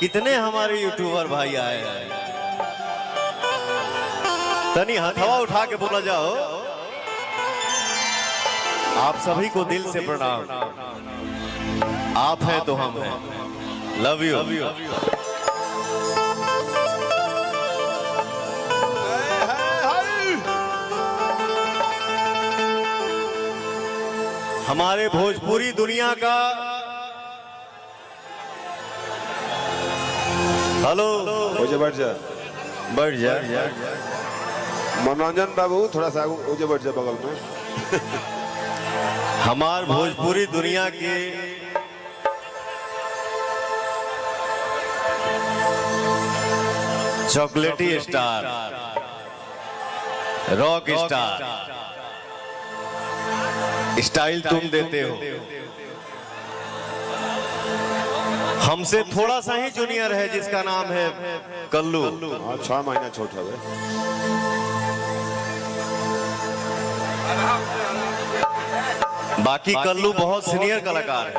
कितने हमारे यूट्यूबर भाई आए हैं। तनी हथवा उठा के बोला जाओ, आप सभी को दिल से प्रणाम। आप हैं तो हम हैं। Love you. हमारे भोजपुरी दुनिया का हेलो बैठ जा बढ़ जा मनोरंजन बाबू, थोड़ा सा आगे बैठ जा बगल में। हमार भोजपुरी दुनिया के चॉकलेटी स्टार, रॉक स्टार, स्टाइल तुम देते हो। हमसे थोड़ा सा ही जूनियर है जिसका नाम है कल्लू। 6 महीना छोटा है। बाकी कल्लू बहुत सीनियर कलाकार है,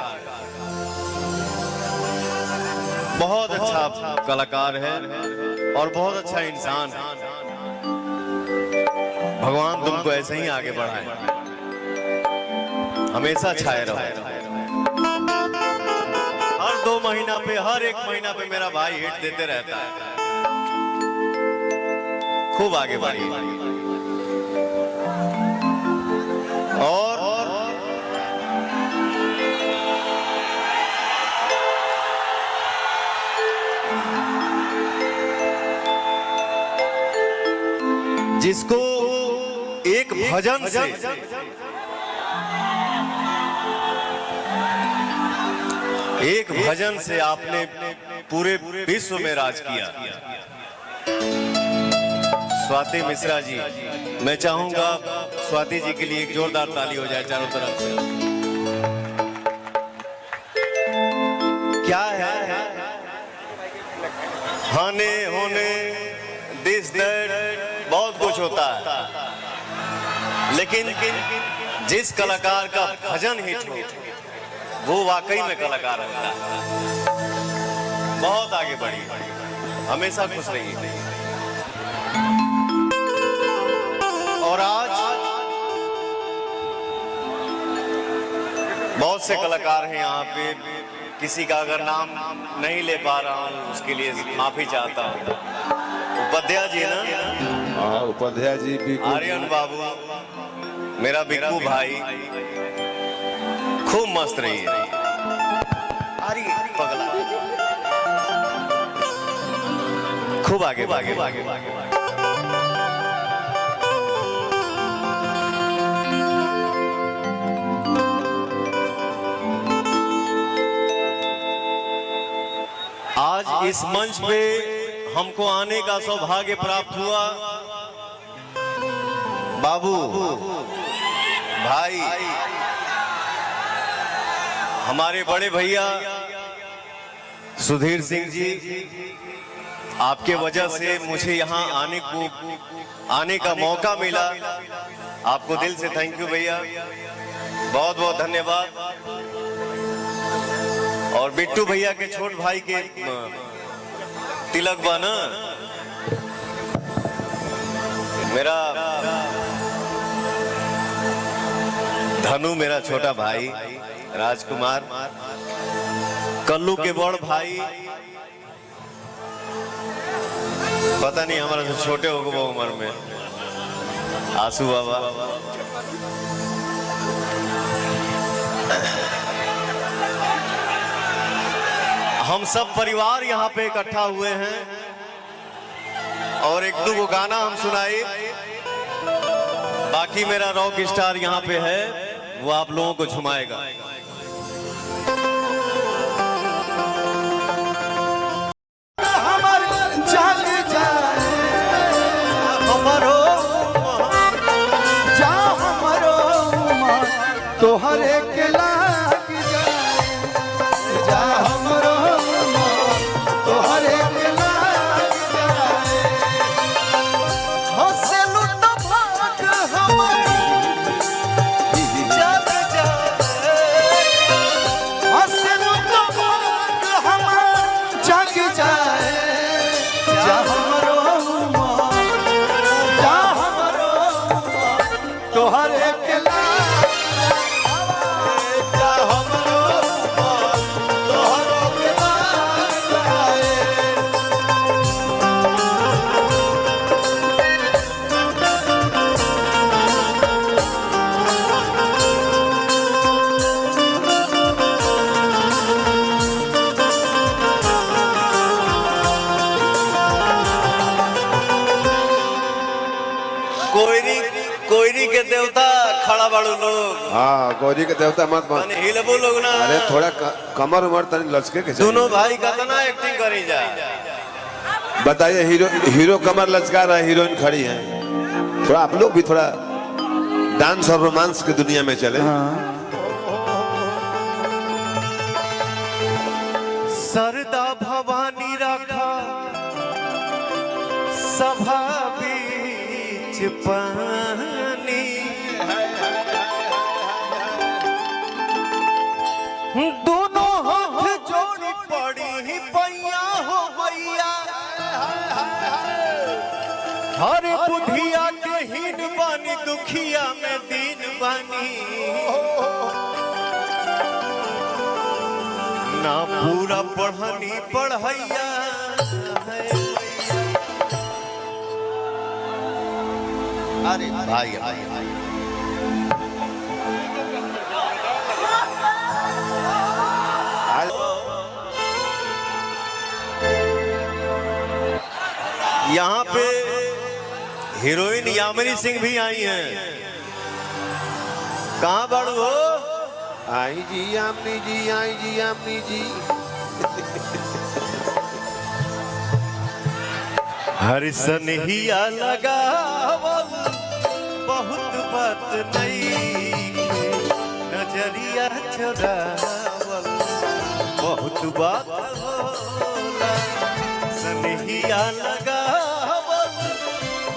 बहुत अच्छा कलाकार है और बहुत अच्छा इंसान है। भगवान तुमको ऐसे ही आगे बढ़ाए, हमेशा छाए रहो। हर 2 महीना पे, हर 1 महीना पे मेरा भाई हिट देते रहता है। खूब आगे बढ़िए। और जिसको एक भजन से आपने पूरे विश्व में राज किया। स्वाति मिश्रा जी, मैं चाहूंगा स्वाति जी के लिए एक जोरदार ताली हो जाए चारों तरफ से। क्या है हाने होने दिस दैट बहुत कुछ होता है, लेकिन जिस कलाकार का भजन हिट हो वो वाकई में कलाकार होता है। बहुत आगे बढ़िए, हमेशा खुश रहिए। और आज बहुत से कलाकार हैं यहाँ पे, किसी का अगर नाम नहीं ले पा रहा हूँ उसके लिए माफी चाहता हूँ। उपाध्याय जी ना, हाँ उपाध्याय जी भी, आर्यन बाबू, मेरा बिक्कू भाई, खूब मस्त रही है। पगला खूब आगे आगे आगे आगे। आज इस मंच पे हमको आने का सौभाग्य प्राप्त हुआ। बाबू भाई, हमारे बड़े भैया सुधीर सिंह जी, आपके वजह से मुझे यहाँ आने का मौका मिला। आपको दिल से थैंक यू भैया, बहुत बहुत धन्यवाद। और बिट्टू भैया के छोट भाई के तिलक बना, मेरा धनु, मेरा छोटा भाई राजकुमार, कल्लू के बड़ भाई, पता नहीं हमारा से छोटे हो गए उम्र में, आंसू बाबा। हम सब परिवार यहाँ पे इकट्ठा हुए हैं और 1-2 गाना हम सुनाए। बाकी मेरा रॉक स्टार यहाँ पे है, वो आप लोगों को झुमाएगा। तो हर एक लाग जाए, जा हमरो तो हर एक लाग जाए। हंसलू तो भाग हमारी जग जाए, के देवता खड़ा बाड़ू लोग, हाँ गौरी के देवता मत मत। माने हिलबू लोग ना। अरे थोड़ा कमर उमर तनी लचके के चाहिए। दोनों भाई कितना एक्टिंग करी जा। बताइए हीरो कमर लचका रहा है, हीरोइन खड़ी है। थोड़ा आप लोग भी थोड़ा डांस और रोमांस की दुनिया में चले। सरदा भवानी रखा सभा बीच पानी, दोनों हाथ जोड़ी पड़ी पैया हो भैया, हर बुधिया के हीन बानी दुखिया में दीन बानी, ना पूरा पढ़नी पढ़ैया है। अरे भाई यहाँ पे हीरोइन यामिनी सिंह भी आई हैं। कहाँ बाड़ू हो? आई जी यामिनी जी, आई जी यामिनी जी। हर सनहिया लगावल बहुत बात नहीं, नजरिया चुरावल बहुत बात होला। सनहिया लगावल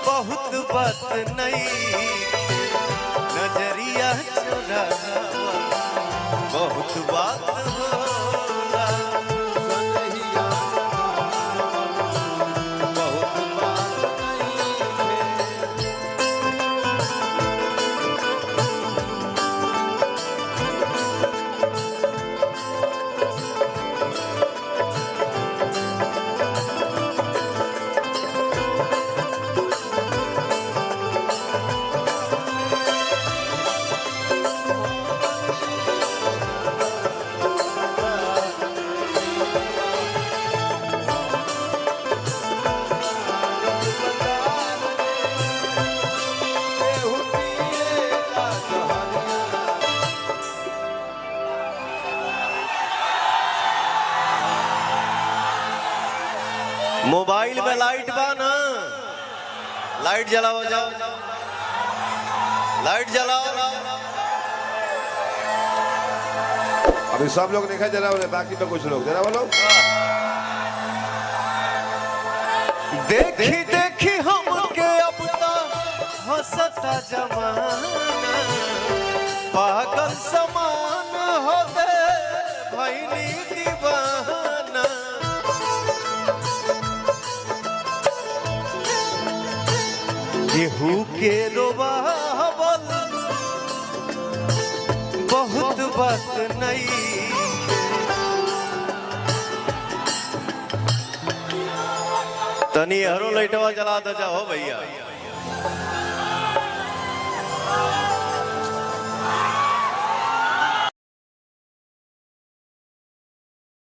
बहुत बात नहीं, नजरिया चुरावल बहुत बात होला। सनहिया बहुत बात मोबाइल में लाइट बा ना, लाइट जलाओ, जाओ लाइट जलाओ। अभी सब लोग देखा जरा, बाकी तो कुछ लोग जरा बोलो। देखी देखी हमके अब तक हंसता जमाना, पागल समान हो गए भैनी दीवाना। केहू के रोवावल बहुत बात नहीं, तनी हरो लाइटवा जला दे जाओ भैया।